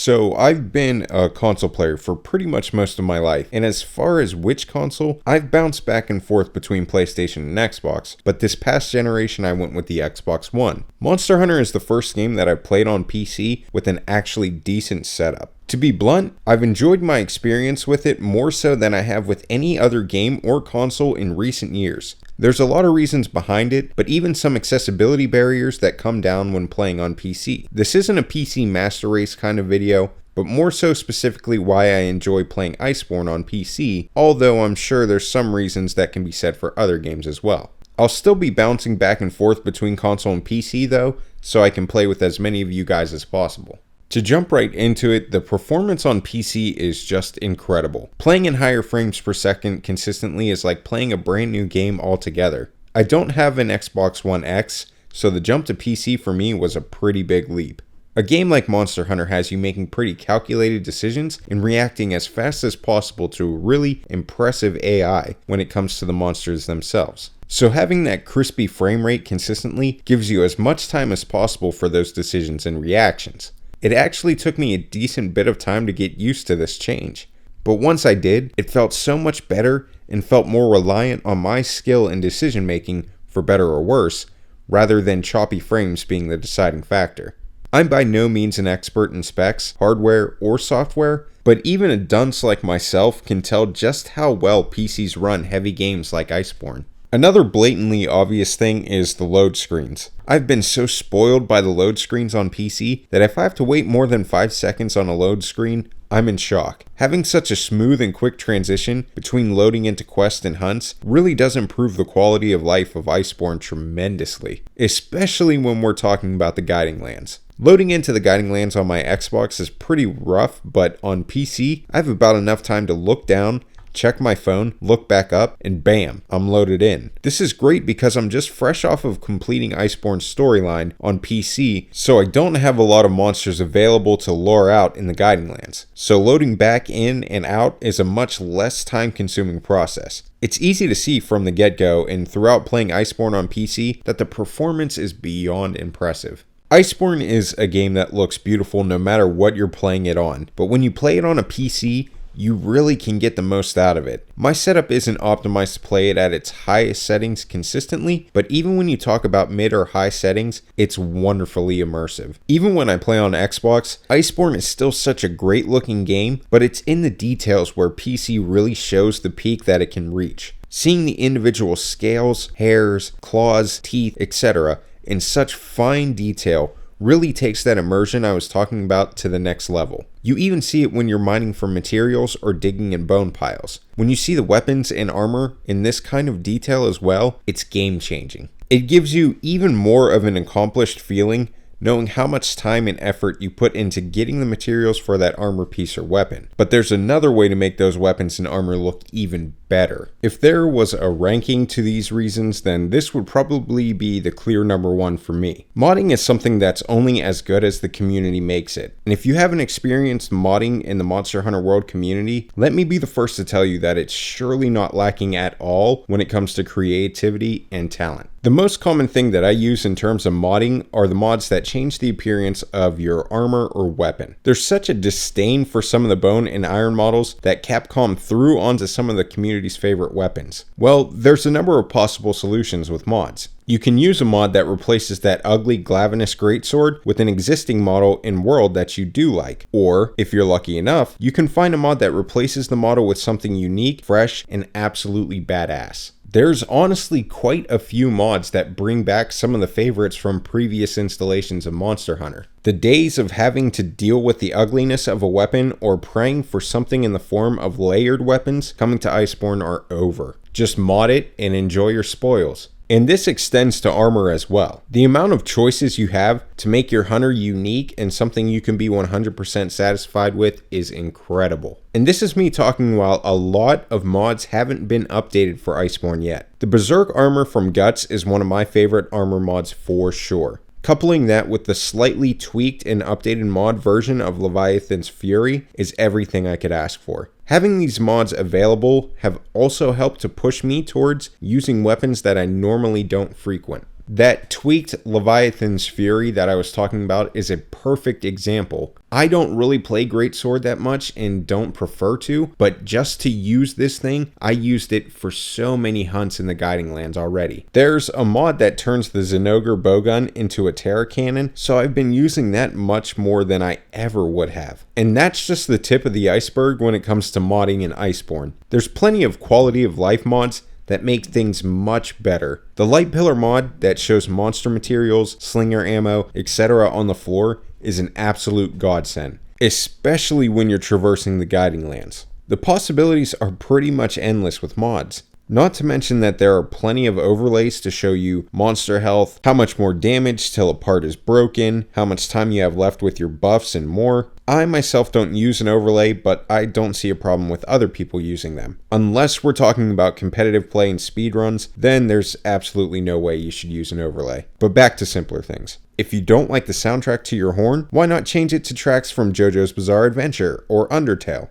So I've been a console player for pretty much most of my life, and as far as which console, I've bounced back and forth between PlayStation and Xbox, but this past generation I went with the Xbox One. Monster Hunter is the first game that I've played on PC with an actually decent setup. To be blunt, I've enjoyed my experience with it more so than I have with any other game or console in recent years. There's a lot of reasons behind it, but even some accessibility barriers that come down when playing on PC. This isn't a PC master race kind of video, but more so specifically why I enjoy playing Iceborne on PC, although I'm sure there's some reasons that can be said for other games as well. I'll still be bouncing back and forth between console and PC though, so I can play with as many of you guys as possible. To jump right into it, the performance on PC is just incredible. Playing in higher frames per second consistently is like playing a brand new game altogether. I don't have an Xbox One X, so the jump to PC for me was a pretty big leap. A game like Monster Hunter has you making pretty calculated decisions and reacting as fast as possible to a really impressive AI when it comes to the monsters themselves. So having that crispy frame rate consistently gives you as much time as possible for those decisions and reactions. It actually took me a decent bit of time to get used to this change, but once I did, it felt so much better and felt more reliant on my skill and decision making for better or worse, rather than choppy frames being the deciding factor. I'm by no means an expert in specs, hardware, or software, but even a dunce like myself can tell just how well PCs run heavy games like Iceborne. Another blatantly obvious thing is the load screens. I've been so spoiled by the load screens on PC that if I have to wait more than 5 seconds on a load screen, I'm in shock. Having such a smooth and quick transition between loading into quests and hunts really does improve the quality of life of Iceborne tremendously, especially when we're talking about the guiding lands. Loading into the guiding lands on my Xbox is pretty rough, but on PC, I have about enough time to look down, check my phone, look back up, and bam, I'm loaded in. This is great because I'm just fresh off of completing Iceborne's storyline on PC, so I don't have a lot of monsters available to lure out in the guiding lands. So loading back in and out is a much less time-consuming process. It's easy to see from the get-go and throughout playing Iceborne on PC that the performance is beyond impressive. Iceborne is a game that looks beautiful no matter what you're playing it on, but when you play it on a PC, you really can get the most out of it. My setup isn't optimized to play it at its highest settings consistently, but even when you talk about mid or high settings, it's wonderfully immersive. Even when I play on Xbox, Iceborne is still such a great looking game, but it's in the details where PC really shows the peak that it can reach. Seeing the individual scales, hairs, claws, teeth, etc. in such fine detail really takes that immersion I was talking about to the next level. You even see it when you're mining for materials or digging in bone piles. When you see the weapons and armor in this kind of detail as well, it's game changing. It gives you even more of an accomplished feeling knowing how much time and effort you put into getting the materials for that armor piece or weapon. But there's another way to make those weapons and armor look even better. If there was a ranking to these reasons, then this would probably be the clear number one for me. Modding is something that's only as good as the community makes it. And if you haven't experienced modding in the Monster Hunter World community, let me be the first to tell you that it's surely not lacking at all when it comes to creativity and talent. The most common thing that I use in terms of modding are the mods that change the appearance of your armor or weapon. There's such a disdain for some of the bone and iron models that Capcom threw onto some of the community's favorite weapons. Well, there's a number of possible solutions with mods. You can use a mod that replaces that ugly Glavenus greatsword with an existing model in world that you do like. Or, if you're lucky enough, you can find a mod that replaces the model with something unique, fresh, and absolutely badass. There's honestly quite a few mods that bring back some of the favorites from previous installations of Monster Hunter. The days of having to deal with the ugliness of a weapon or praying for something in the form of layered weapons coming to Iceborne are over. Just mod it and enjoy your spoils. And this extends to armor as well. The amount of choices you have to make your hunter unique and something you can be 100% satisfied with is incredible. And this is me talking while a lot of mods haven't been updated for Iceborne yet. The Berserk armor from Guts is one of my favorite armor mods for sure. Coupling that with the slightly tweaked and updated mod version of Leviathan's Fury is everything I could ask for. Having these mods available have also helped to push me towards using weapons that I normally don't frequent. That tweaked Leviathan's Fury that I was talking about is a perfect example. I don't really play Greatsword that much and don't prefer to, but just to use this thing, I used it for so many hunts in the Guiding Lands already. There's a mod that turns the Zinogre bowgun into a Terra Cannon, so I've been using that much more than I ever would have. And that's just the tip of the iceberg when it comes to modding in Iceborne. There's plenty of quality of life mods that make things much better. The Light Pillar mod that shows monster materials, slinger ammo, etc. on the floor is an absolute godsend, especially when you're traversing the Guiding Lands. The possibilities are pretty much endless with mods. Not to mention that there are plenty of overlays to show you monster health, how much more damage till a part is broken, how much time you have left with your buffs, and more. I myself don't use an overlay, but I don't see a problem with other people using them. Unless we're talking about competitive play and speedruns, then there's absolutely no way you should use an overlay. But back to simpler things. If you don't like the soundtrack to your horn, why not change it to tracks from JoJo's Bizarre Adventure or Undertale?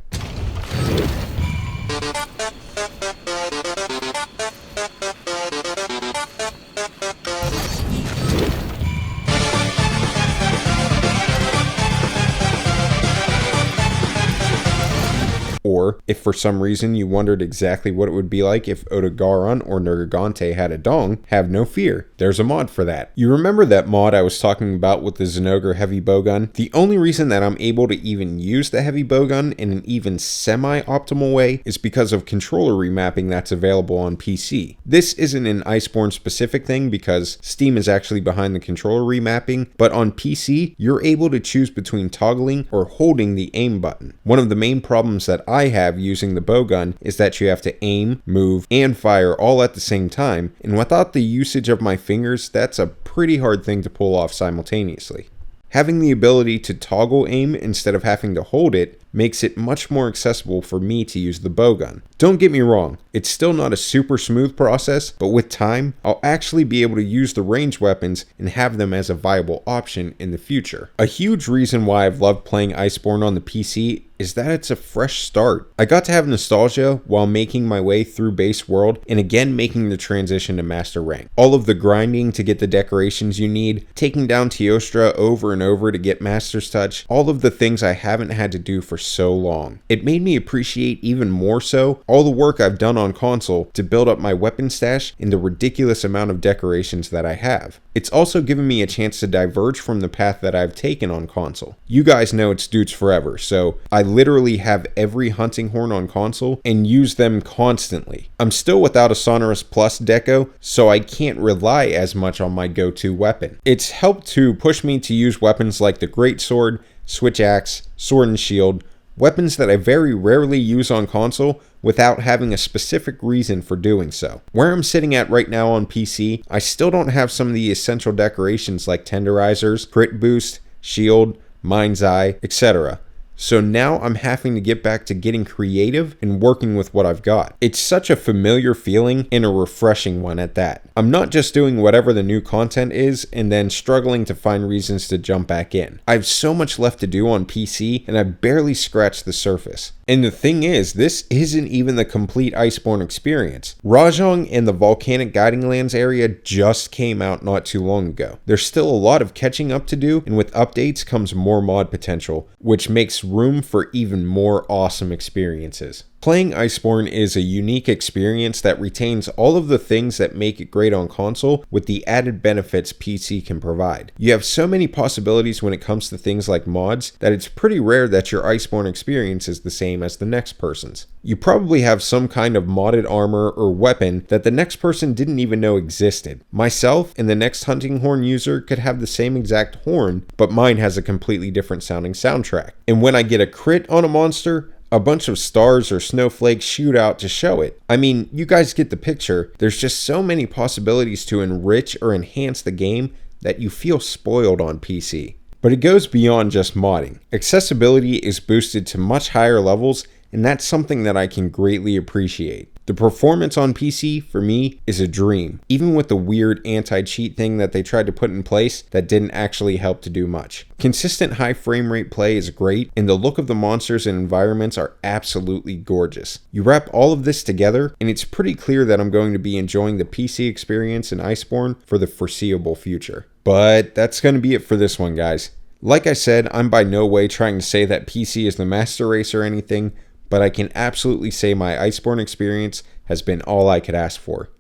Or, if for some reason you wondered exactly what it would be like if Odogaron or Nergigante had a dong, have no fear, there's a mod for that. You remember that mod I was talking about with the Zinogre heavy bowgun? The only reason that I'm able to even use the heavy bowgun in an even semi-optimal way is because of controller remapping that's available on PC. This isn't an Iceborne specific thing because Steam is actually behind the controller remapping, but on PC, you're able to choose between toggling or holding the aim button. One of the main problems that I have using the bowgun is that you have to aim, move, and fire all at the same time, and without the usage of my fingers, that's a pretty hard thing to pull off simultaneously. Having the ability to toggle aim instead of having to hold it makes it much more accessible for me to use the bowgun. Don't get me wrong, it's still not a super smooth process, but with time, I'll actually be able to use the ranged weapons and have them as a viable option in the future. A huge reason why I've loved playing Iceborne on the PC is that it's a fresh start. I got to have nostalgia while making my way through base world and again making the transition to master rank. All of the grinding to get the decorations you need, taking down Teostra over and over to get master's touch, all of the things I haven't had to do for so long. It made me appreciate even more so all the work I've done on console to build up my weapon stash and the ridiculous amount of decorations that I have. It's also given me a chance to diverge from the path that I've taken on console. You guys know it's dudes forever, so I literally have every hunting horn on console and use them constantly. I'm still without a Sonorous Plus deco, so I can't rely as much on my go-to weapon. It's helped to push me to use weapons like the Greatsword, Switch Axe, Sword and Shield, weapons that I very rarely use on console without having a specific reason for doing so. Where I'm sitting at right now on PC, I still don't have some of the essential decorations like tenderizers, crit boost, shield, mind's eye, etc. So now I'm having to get back to getting creative and working with what I've got. It's such a familiar feeling and a refreshing one at that. I'm not just doing whatever the new content is and then struggling to find reasons to jump back in. I have so much left to do on PC and I've barely scratched the surface. And the thing is, this isn't even the complete Iceborne experience. Rajang and the Volcanic Guiding Lands area just came out not too long ago. There's still a lot of catching up to do, and with updates comes more mod potential, which makes room for even more awesome experiences. Playing Iceborne is a unique experience that retains all of the things that make it great on console with the added benefits PC can provide. You have so many possibilities when it comes to things like mods that it's pretty rare that your Iceborne experience is the same as the next person's. You probably have some kind of modded armor or weapon that the next person didn't even know existed. Myself and the next hunting horn user could have the same exact horn, but mine has a completely different sounding soundtrack. And when I get a crit on a monster, a bunch of stars or snowflakes shoot out to show it. I mean, you guys get the picture. There's just so many possibilities to enrich or enhance the game that you feel spoiled on PC. But it goes beyond just modding. Accessibility is boosted to much higher levels, and that's something that I can greatly appreciate. The performance on PC, for me, is a dream, even with the weird anti-cheat thing that they tried to put in place that didn't actually help to do much. Consistent high frame rate play is great, and the look of the monsters and environments are absolutely gorgeous. You wrap all of this together, and it's pretty clear that I'm going to be enjoying the PC experience in Iceborne for the foreseeable future. But that's going to be it for this one, guys. Like I said, I'm by no way trying to say that PC is the master race or anything, but I can absolutely say my Iceborne experience has been all I could ask for.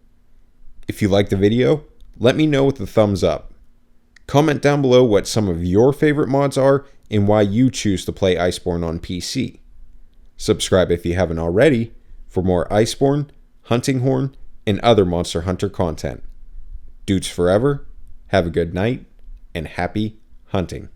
If you liked the video, let me know with a thumbs up. Comment down below what some of your favorite mods are and why you choose to play Iceborne on PC. Subscribe if you haven't already for more Iceborne, Hunting Horn, and other Monster Hunter content. Dudes forever, have a good night, and happy hunting.